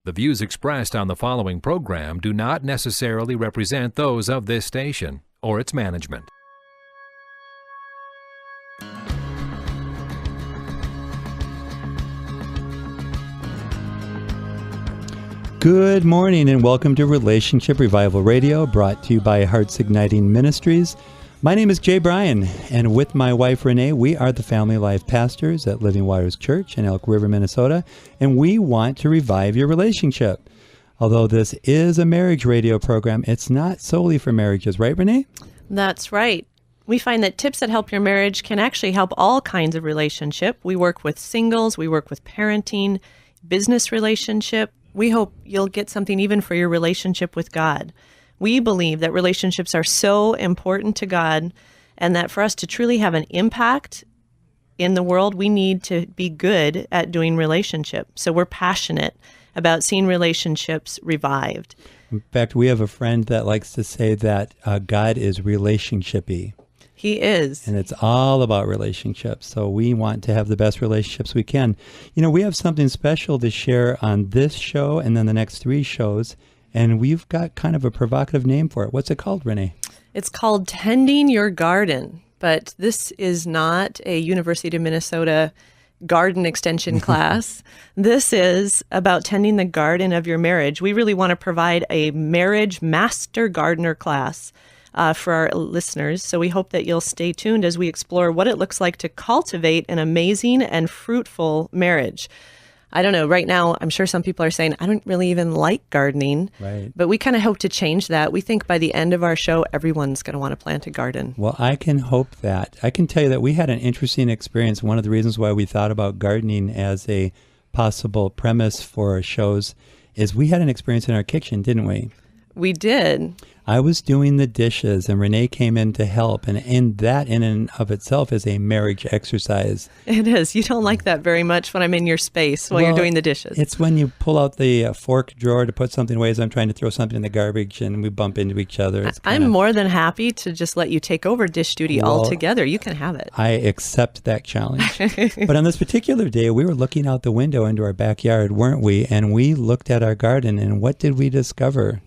The views expressed on the following program do not necessarily represent those of this station or its management. Good morning and welcome to Relationship Revival Radio, brought to you by Hearts Igniting Ministries. My name is Jay Bryan, and with my wife Renee, we are the Family Life Pastors at Living Waters Church in Elk River, Minnesota, and we want to revive your relationship. Although this is a marriage radio program, it's not solely for marriages, right, Renee? That's right. We find that tips that help your marriage can actually help all kinds of relationship. We work with singles, we work with parenting, business relationship. We hope you'll get something even for your relationship with God. We believe that relationships are so important to God, and that for us to truly have an impact in the world, we need to be good at doing relationship. So we're passionate about seeing relationships revived. In fact, we have a friend that likes to say that God is relationship-y. He is. And it's all about relationships. So we want to have the best relationships we can. You know, we have something special to share on this show and then the next 3 shows. And we've got kind of a provocative name for it. What's it called, Renee? It's called Tending Your Garden. But this is not a University of Minnesota garden extension class. This is about tending the garden of your marriage. We really want to provide a marriage master gardener class for our listeners. So we hope that you'll stay tuned as we explore what it looks like to cultivate an amazing and fruitful marriage. I don't know, right now, I'm sure some people are saying, I don't really even like gardening, right? But we kind of hope to change that. We think by the end of our show, everyone's going to want to plant a garden. Well, I can hope that. I can tell you that we had an interesting experience. One of the reasons why we thought about gardening as a possible premise for our shows is we had an experience in our kitchen, didn't we? We did. I was doing the dishes and Renee came in to help. And that in and of itself is a marriage exercise. It is. You don't like that very much when I'm in your space while you're doing the dishes. It's when you pull out the fork drawer to put something away as I'm trying to throw something in the garbage and we bump into each other. I'm more than happy to just let you take over dish duty altogether. You can have it. I accept that challenge. But on this particular day, we were looking out the window into our backyard, weren't we? And we looked at our garden and what did we discover?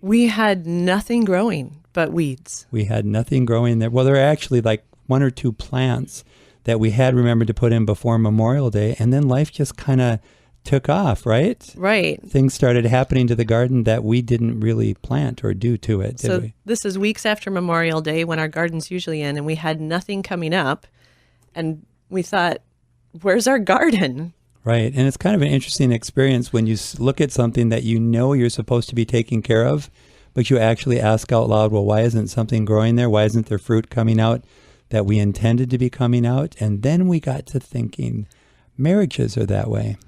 We had nothing growing but weeds. We had nothing growing there. Well, there were actually like 1 or 2 plants that we had remembered to put in before Memorial Day, and then life just kind of took off, right? Right. Things started happening to the garden that we didn't really plant or do to it, did we? This is weeks after Memorial Day when our garden's usually in, and we had nothing coming up, and we thought, where's our garden? Right. And it's kind of an interesting experience when you look at something that you know you're supposed to be taking care of, but you actually ask out loud, well, why isn't something growing there? Why isn't there fruit coming out that we intended to be coming out? And then we got to thinking, marriages are that way.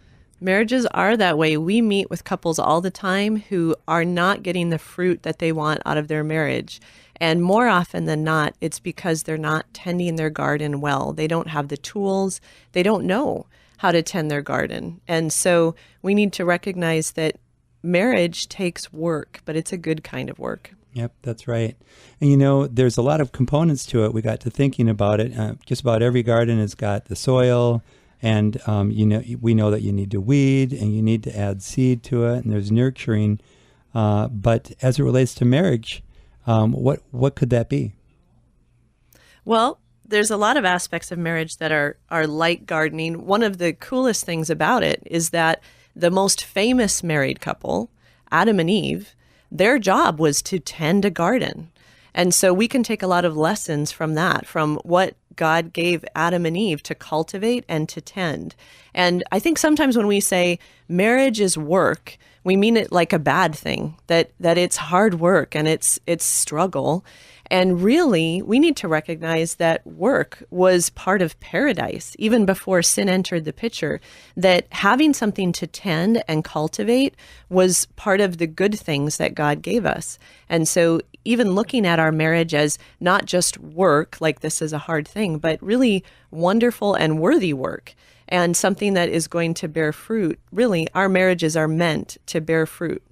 Marriages are that way. We meet with couples all the time who are not getting the fruit that they want out of their marriage. And more often than not, it's because they're not tending their garden well. They don't have the tools. They don't know how to tend their garden. And so we need to recognize that marriage takes work, but it's a good kind of work. Yep, that's right. And you know, there's a lot of components to it. We got to thinking about it. Just about every garden has got the soil, and we know that you need to weed and you need to add seed to it, and there's nurturing. But as it relates to marriage, what could that be? Well, there's a lot of aspects of marriage that are like gardening. One of the coolest things about it is that the most famous married couple, Adam and Eve, their job was to tend a garden. And so we can take a lot of lessons from that, from what God gave Adam and Eve to cultivate and to tend. And I think sometimes when we say marriage is work, we mean it like a bad thing, that it's hard work and it's struggle. And really, we need to recognize that work was part of paradise, even before sin entered the picture, that having something to tend and cultivate was part of the good things that God gave us. And so even looking at our marriage as not just work, like this is a hard thing, but really wonderful and worthy work, and something that is going to bear fruit. Really, our marriages are meant to bear fruit.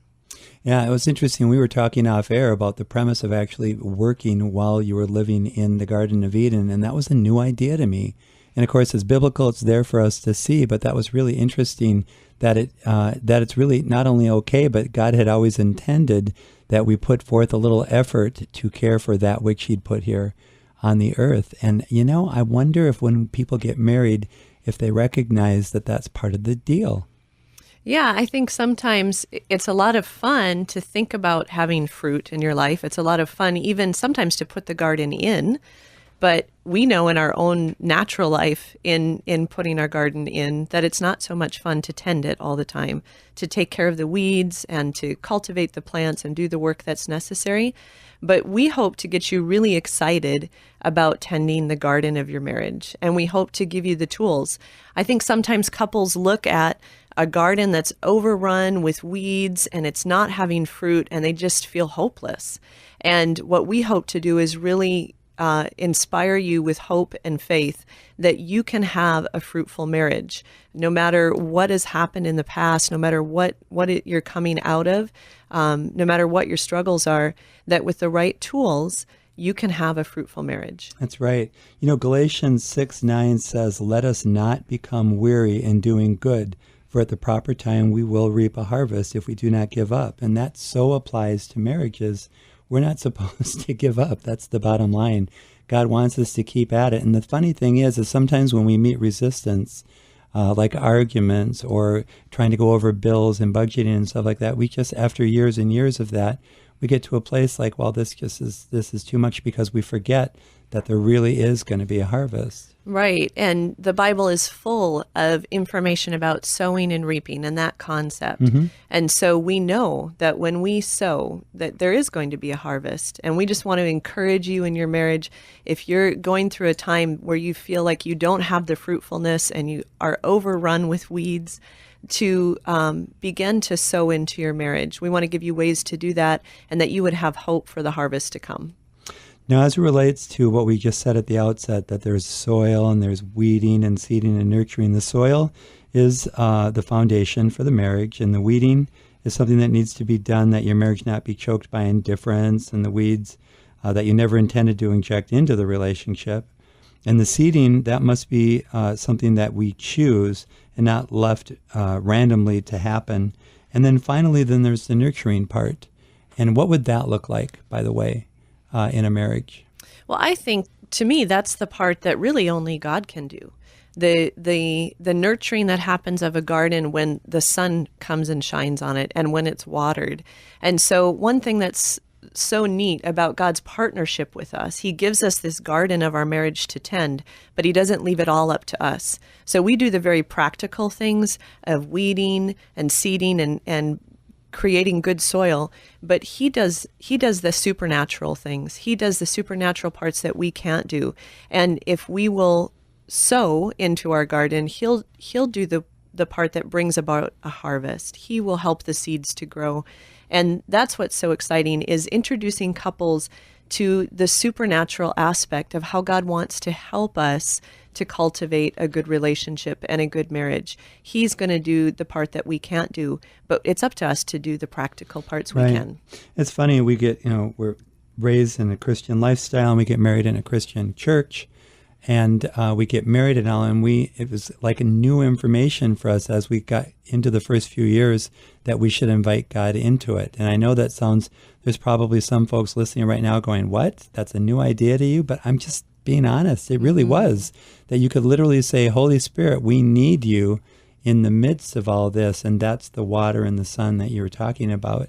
Yeah, it was interesting. We were talking off air about the premise of actually working while you were living in the Garden of Eden, and that was a new idea to me. And of course, it's biblical, it's there for us to see, but that was really interesting that it's really not only okay, but God had always intended that we put forth a little effort to care for that which he'd put here on the earth. And, I wonder if when people get married, if they recognize that that's part of the deal. Yeah, I think sometimes it's a lot of fun to think about having fruit in your life. It's a lot of fun even sometimes to put the garden in. But we know in our own natural life in putting our garden in that it's not so much fun to tend it all the time, to take care of the weeds and to cultivate the plants and do the work that's necessary. But we hope to get you really excited about tending the garden of your marriage, and we hope to give you the tools. I think sometimes couples look at a garden that's overrun with weeds and it's not having fruit and they just feel hopeless. And what we hope to do is really inspire you with hope and faith that you can have a fruitful marriage, no matter what has happened in the past, no matter what you're coming out of, no matter what your struggles are, that with the right tools, you can have a fruitful marriage. That's right. Galatians 6:9 says, "Let us not become weary in doing good, for at the proper time we will reap a harvest if we do not give up." And that so applies to marriages. We're not supposed to give up. That's the bottom line. God wants us to keep at it. And the funny thing is sometimes when we meet resistance, like arguments or trying to go over bills and budgeting and stuff like that, we just, after years and years of that, we get to a place like, well, this is too much, because we forget that there really is going to be a harvest. Right. And the Bible is full of information about sowing and reaping and that concept. Mm-hmm. And so we know that when we sow, that there is going to be a harvest. And we just want to encourage you in your marriage. If you're going through a time where you feel like you don't have the fruitfulness and you are overrun with weeds, to begin to sow into your marriage. We want to give you ways to do that, and that you would have hope for the harvest to come. Now, as it relates to what we just said at the outset, that there's soil and there's weeding and seeding and nurturing, the soil is the foundation for the marriage, and the weeding is something that needs to be done, that your marriage not be choked by indifference and the weeds that you never intended to inject into the relationship. And the seeding, that must be something that we choose and not left randomly to happen. And then finally, then there's the nurturing part. And what would that look like, by the way, in a marriage? Well, I think, to me, that's the part that really only God can do. The nurturing that happens of a garden when the sun comes and shines on it and when it's watered. And so one thing that's so neat about God's partnership with us, he gives us this garden of our marriage to tend, but he doesn't leave it all up to us. So we do the very practical things of weeding and seeding and creating good soil, but he does the supernatural things. He does the supernatural parts that we can't do. And if we will sow into our garden, he'll do the part that brings about a harvest. He will help the seeds to grow. And that's what's so exciting, is introducing couples to the supernatural aspect of how God wants to help us to cultivate a good relationship and a good marriage. He's going to do the part that we can't do, but it's up to us to do the practical parts we can. It's funny, we're raised in a Christian lifestyle, and we get married in a Christian church, and we get married and all, and it was like a new information for us as we got into the first few years that we should invite God into it. And I know that there's probably some folks listening right now going, what? That's a new idea to you? But I'm just being honest. It really was, that you could literally say, Holy Spirit, we need you in the midst of all this. And that's the water and the sun that you were talking about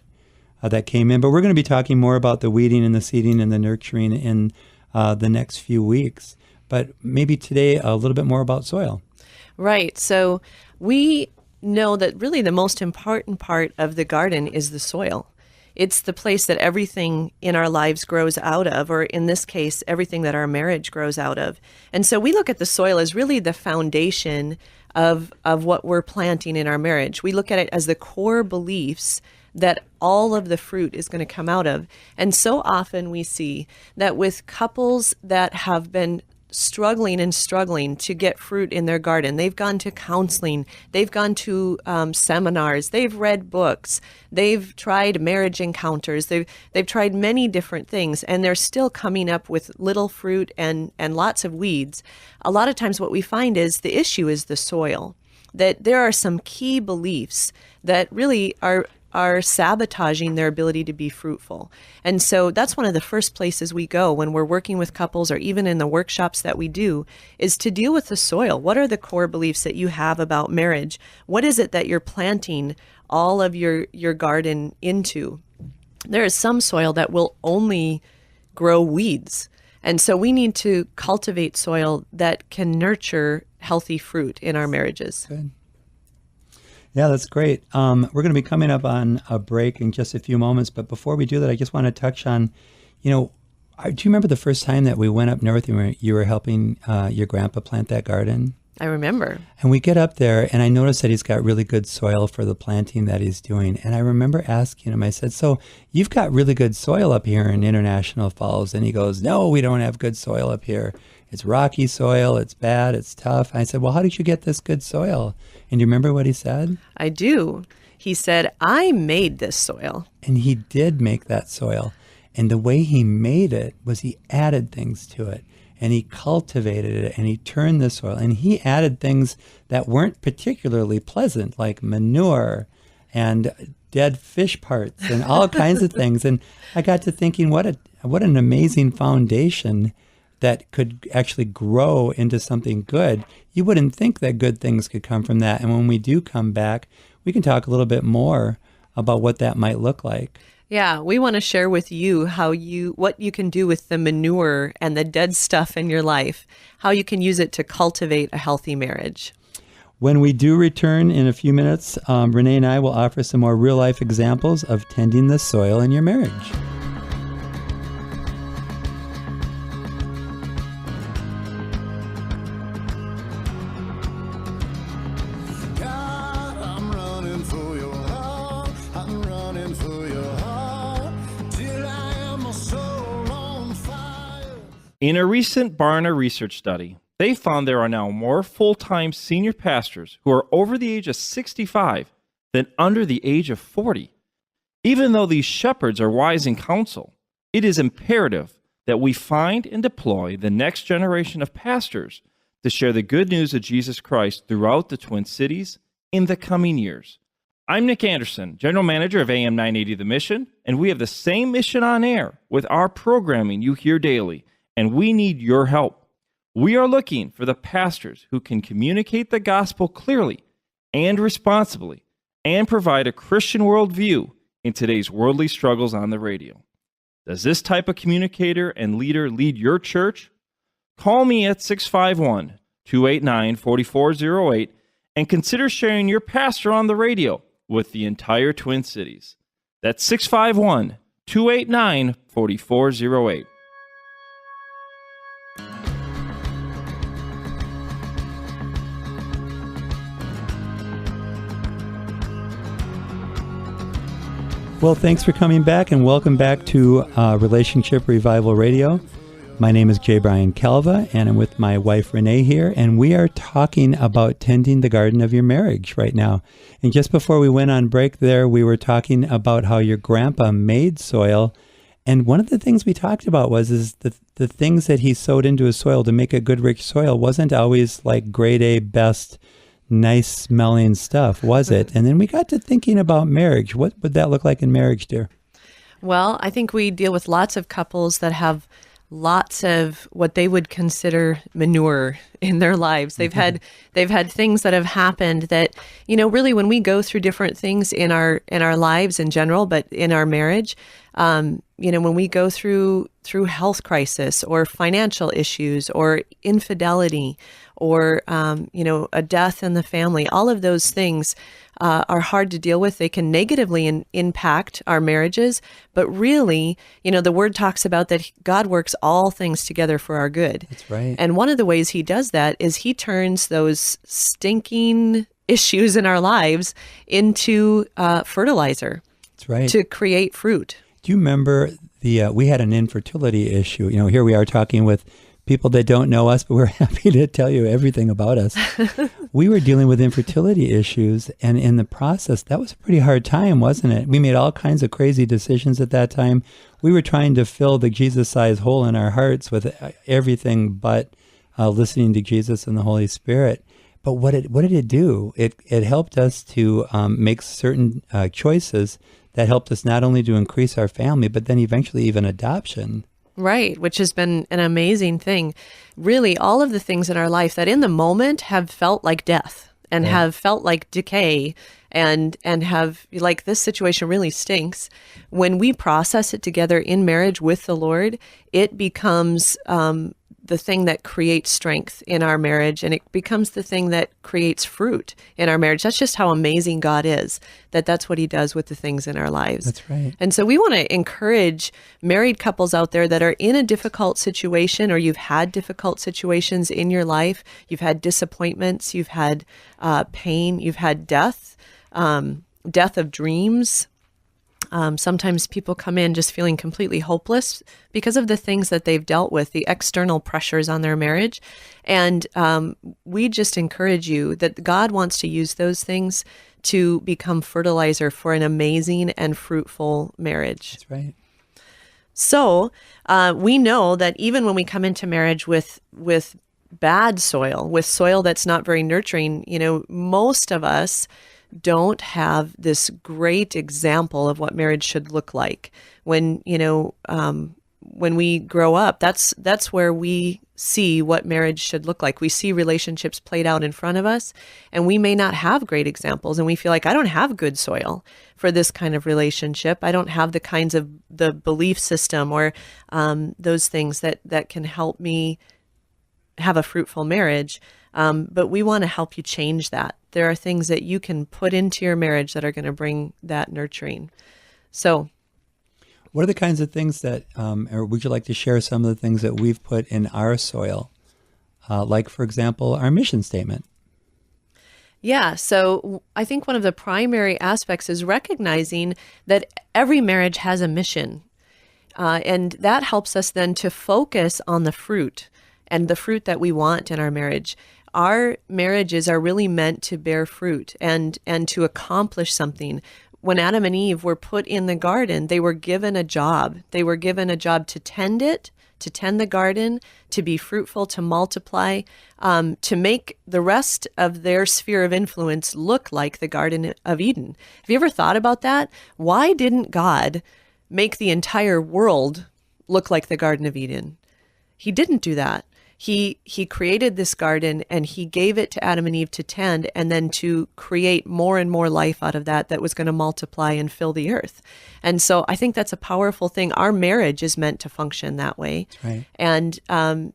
that came in. But we're going to be talking more about the weeding and the seeding and the nurturing in the next few weeks. But maybe today a little bit more about soil. Right. So we know that really the most important part of the garden is the soil. It's the place that everything in our lives grows out of, or in this case, everything that our marriage grows out of. And so we look at the soil as really the foundation of what we're planting in our marriage. We look at it as the core beliefs that all of the fruit is going to come out of. And so often we see that with couples that have been struggling and struggling to get fruit in their garden. They've gone to counseling. They've gone to seminars. They've read books. They've tried marriage encounters. They've tried many different things, and they're still coming up with little fruit and lots of weeds. A lot of times what we find is the issue is the soil, that there are some key beliefs that really are sabotaging their ability to be fruitful. And so that's one of the first places we go when we're working with couples, or even in the workshops that we do, is to deal with the soil. What are the core beliefs that you have about marriage? What is it that you're planting all of your garden into? There is some soil that will only grow weeds. And so we need to cultivate soil that can nurture healthy fruit in our marriages. Good. Yeah, that's great. We're going to be coming up on a break in just a few moments, but before we do that, I just want to touch on, do you remember the first time that we went up north and you were helping your grandpa plant that garden? I remember. And we get up there, and I noticed that he's got really good soil for the planting that he's doing. And I remember asking him, I said, so you've got really good soil up here in International Falls? And he goes, no, we don't have good soil up here. It's rocky soil, it's bad, it's tough. I said, well, how did you get this good soil? And do you remember what he said? I do. He said, I made this soil. And he did make that soil. And the way he made it was he added things to it. And he cultivated it, and he turned the soil. And he added things that weren't particularly pleasant, like manure and dead fish parts and all kinds of things. And I got to thinking, what an amazing foundation that could actually grow into something good. You wouldn't think that good things could come from that. And when we do come back, we can talk a little bit more about what that might look like. Yeah, we want to share with you what you can do with the manure and the dead stuff in your life, how you can use it to cultivate a healthy marriage. When we do return in a few minutes, Renee and I will offer some more real-life examples of tending the soil in your marriage. In a recent Barna research study, they found there are now more full-time senior pastors who are over the age of 65 than under the age of 40. Even though these shepherds are wise in counsel, it is imperative that we find and deploy the next generation of pastors to share the good news of Jesus Christ throughout the Twin Cities in the coming years. I'm Nick Anderson, General Manager of AM 980 The Mission, and we have the same mission on air with our programming you hear daily. And we need your help. We are looking for the pastors who can communicate the gospel clearly and responsibly and provide a Christian worldview in today's worldly struggles on the radio. Does this type of communicator and leader lead your church? Call me at 651-289-4408 and consider sharing your pastor on the radio with the entire Twin Cities. That's 651-289-4408. Well, thanks for coming back, and welcome back to Relationship Revival Radio. My name is J. Brian Calva, and I'm with my wife Renee here, and we are talking about tending the garden of your marriage right now. And just before we went on break there, we were talking about how your grandpa made soil, and one of the things we talked about was the things that he sowed into his soil to make a good, rich soil wasn't always like grade A, best, nice smelling stuff, was it? And then we got to thinking about marriage. What would that look like in marriage, dear? Well, I think we deal with lots of couples that have lots of what they would consider manure in their lives. They've had things that have happened that, really when we go through different things in our lives in general, but in our marriage, when we go through health crisis or financial issues or infidelity or, a death in the family, all of those things are hard to deal with. They can negatively impact our marriages, but really, the word talks about that God works all things together for our good. That's right. And one of the ways he does that is he turns those stinking issues in our lives into fertilizer. That's right. To create fruit. Do you remember we had an infertility issue? Here we are talking with people that don't know us, but we're happy to tell you everything about us. We were dealing with infertility issues, and in the process, that was a pretty hard time, wasn't it? We made all kinds of crazy decisions at that time. We were trying to fill the Jesus-sized hole in our hearts with everything but listening to Jesus and the Holy Spirit. But what did it do? It helped us to make certain choices that helped us not only to increase our family, but then eventually even adoption. Right, which has been an amazing thing. Really, all of the things in our life that in the moment have felt like death and have felt like decay and have like, this situation really stinks. When we process it together in marriage with the Lord, it becomes the thing that creates strength in our marriage, and it becomes the thing that creates fruit in our marriage. That's just how amazing God is, that's what he does with the things in our lives. That's right. And so we want to encourage married couples out there that are in a difficult situation, or you've had difficult situations in your life. You've had disappointments, you've had pain, you've had death of dreams. Sometimes people come in just feeling completely hopeless because of the things that they've dealt with, the external pressures on their marriage. And we just encourage you that God wants to use those things to become fertilizer for an amazing and fruitful marriage. That's right. So we know that even when we come into marriage with bad soil, with soil that's not very nurturing, most of us don't have this great example of what marriage should look like. When we grow up, that's where we see what marriage should look like. We see relationships played out in front of us, and we may not have great examples, and we feel like, I don't have good soil for this kind of relationship. I don't have the kinds of the belief system or those things that can help me have a fruitful marriage. But we want to help you change that. There are things that you can put into your marriage that are going to bring that nurturing. So, what are the kinds of things that, or would you like to share some of the things that we've put in our soil? Like, for example, our mission statement. Yeah, so I think one of the primary aspects is recognizing that every marriage has a mission. And that helps us then to focus on the fruit and the fruit that we want in our marriage. Our marriages are really meant to bear fruit and to accomplish something. When Adam and Eve were put in the garden, they were given a job. They were given a job to tend it, to tend the garden, to be fruitful, to multiply, to make the rest of their sphere of influence look like the Garden of Eden. Have you ever thought about that? Why didn't God make the entire world look like the Garden of Eden? He didn't do that. He created this garden, and he gave it to Adam and Eve to tend, and then to create more and more life out of that was going to multiply and fill the earth. And so I think that's a powerful thing. Our marriage is meant to function that way. That's right. And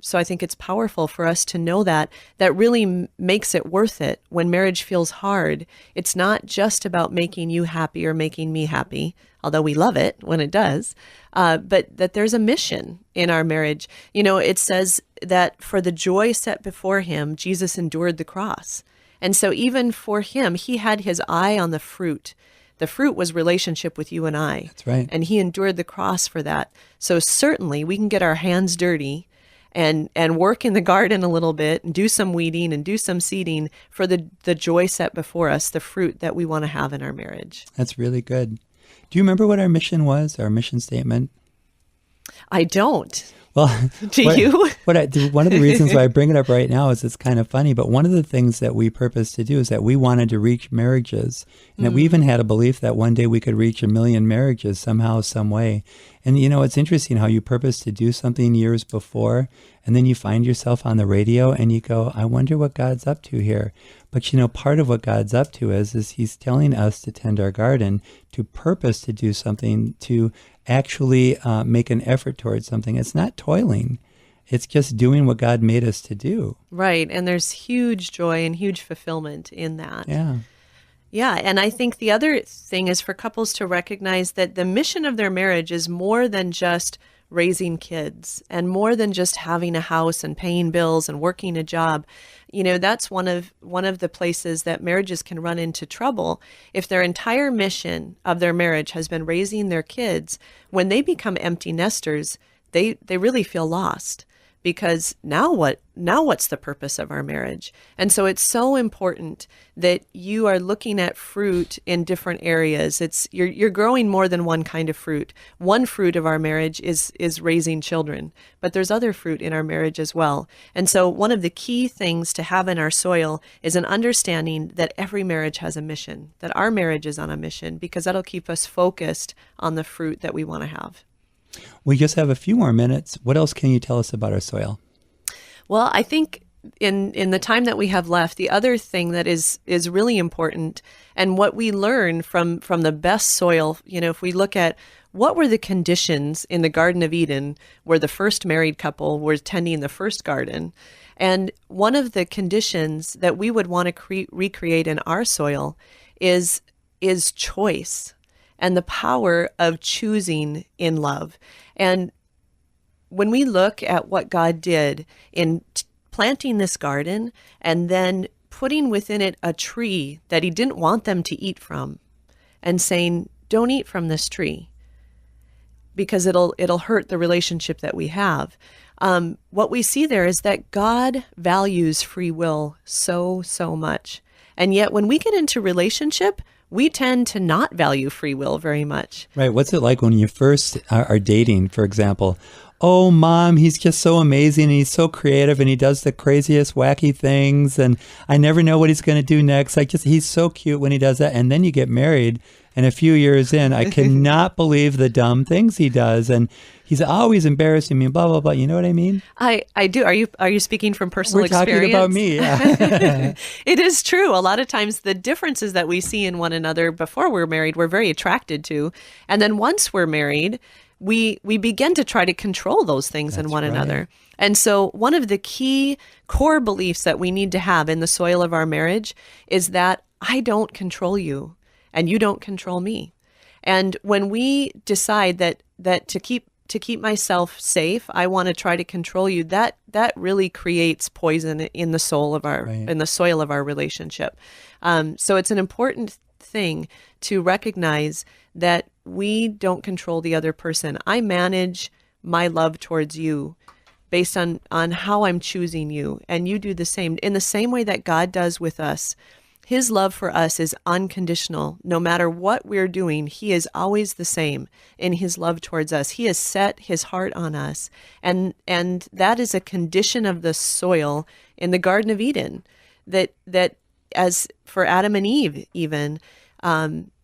so I think it's powerful for us to know that really makes it worth it. When marriage feels hard, it's not just about making you happy or making me happy, although we love it when it does, but that there's a mission in our marriage. It says that for the joy set before him, Jesus endured the cross. And so even for him, he had his eye on the fruit. The fruit was relationship with you and I. That's right. And he endured the cross for that. So certainly we can get our hands dirty and work in the garden a little bit and do some weeding and do some seeding for the joy set before us, the fruit that we want to have in our marriage. That's really good. Do you remember what our mission was, our mission statement? I don't. Well, do you? One of the reasons why I bring it up right now is it's kind of funny, but one of the things that we purposed to do is that we wanted to reach marriages. And that we even had a belief that one day we could reach 1 million marriages somehow, some way. And it's interesting how you purpose to do something years before, and then you find yourself on the radio and you go, I wonder what God's up to here. But part of what God's up to is he's telling us to tend our garden, to purpose to do something, to actually make an effort towards something. It's not toiling. It's just doing what God made us to do. Right. And there's huge joy and huge fulfillment in that. Yeah. Yeah. And I think the other thing is for couples to recognize that the mission of their marriage is more than just raising kids and more than just having a house and paying bills and working a job. That's one of the places that marriages can run into trouble. If their entire mission of their marriage has been raising their kids, when they become empty nesters, they really feel lost, because now what's the purpose of our marriage? And so it's so important that you are looking at fruit in different areas. You're growing more than one kind of fruit. One fruit of our marriage is raising children, but there's other fruit in our marriage as well. And so one of the key things to have in our soil is an understanding that every marriage has a mission, that our marriage is on a mission, because that'll keep us focused on the fruit that we want to have. We just have a few more minutes. What else can you tell us about our soil? Well, I think in the time that we have left, the other thing that is really important, and what we learn from the best soil, if we look at what were the conditions in the Garden of Eden where the first married couple were tending the first garden, and one of the conditions that we would want to recreate in our soil is choice and the power of choosing in love. And when we look at what God did in planting this garden and then putting within it a tree that he didn't want them to eat from, and saying, don't eat from this tree because it'll hurt the relationship that we have. What we see there is that God values free will so much. And yet when we get into relationship, we tend to not value free will very much. Right. What's it like when you first are dating, for example? Oh, Mom, he's just so amazing, and he's so creative, and he does the craziest, wacky things, and I never know what he's going to do next. He's so cute when he does that. And then you get married, and a few years in, I cannot believe the dumb things he does, and he's always embarrassing me, blah, blah, blah. You know what I mean? I do. Are you speaking from personal experience? We're talking about me, yeah. It is true. A lot of times the differences that we see in one another before we're married, we're very attracted to. And then once we're married, we begin to try to control those things in one another. And so one of the key core beliefs that we need to have in the soil of our marriage is that I don't control you and you don't control me. And when we decide that to keep myself safe, I want to try to control you, that really creates poison in the soul of our in the soil of our relationship. So it's an important thing to recognize that we don't control the other person. I manage my love towards you based on how I'm choosing you, and you do the same. In the same way that God does with us, his love for us is unconditional. No matter what we're doing, he is always the same in his love towards us. He has set his heart on us, and that is a condition of the soil in the Garden of Eden, that as for Adam and Eve even,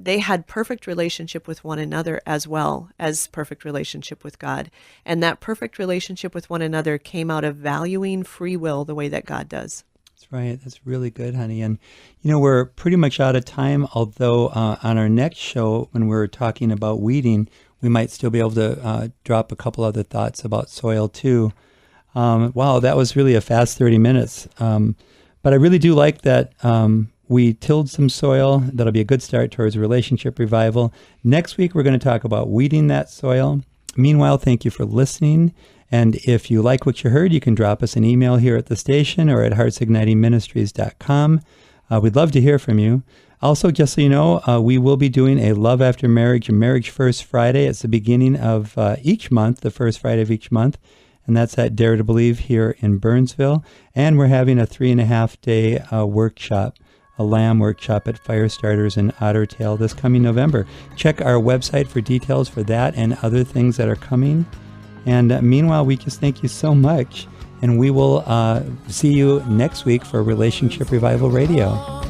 they had perfect relationship with one another as well as perfect relationship with God. And that perfect relationship with one another came out of valuing free will the way that God does. That's right. That's really good, honey. And, we're pretty much out of time, although on our next show, when we're talking about weeding, we might still be able to drop a couple other thoughts about soil too. Wow, that was really a fast 30 minutes. But I really do like that we tilled some soil. That'll be a good start towards relationship revival. Next week, we're going to talk about weeding that soil. Meanwhile, thank you for listening. And if you like what you heard, you can drop us an email here at the station or at heartsignitingministries.com. We'd love to hear from you. Also, just so you know, we will be doing a Love After Marriage and Marriage First Friday. It's the beginning of each month, the first Friday of each month. And that's at Dare to Believe here in Burnsville. And we're having a 3.5-day workshop, a Lamb workshop at Firestarters in Otter Tail this coming November. Check our website for details for that and other things that are coming. And meanwhile, we just thank you so much. And we will see you next week for Relationship Revival Radio.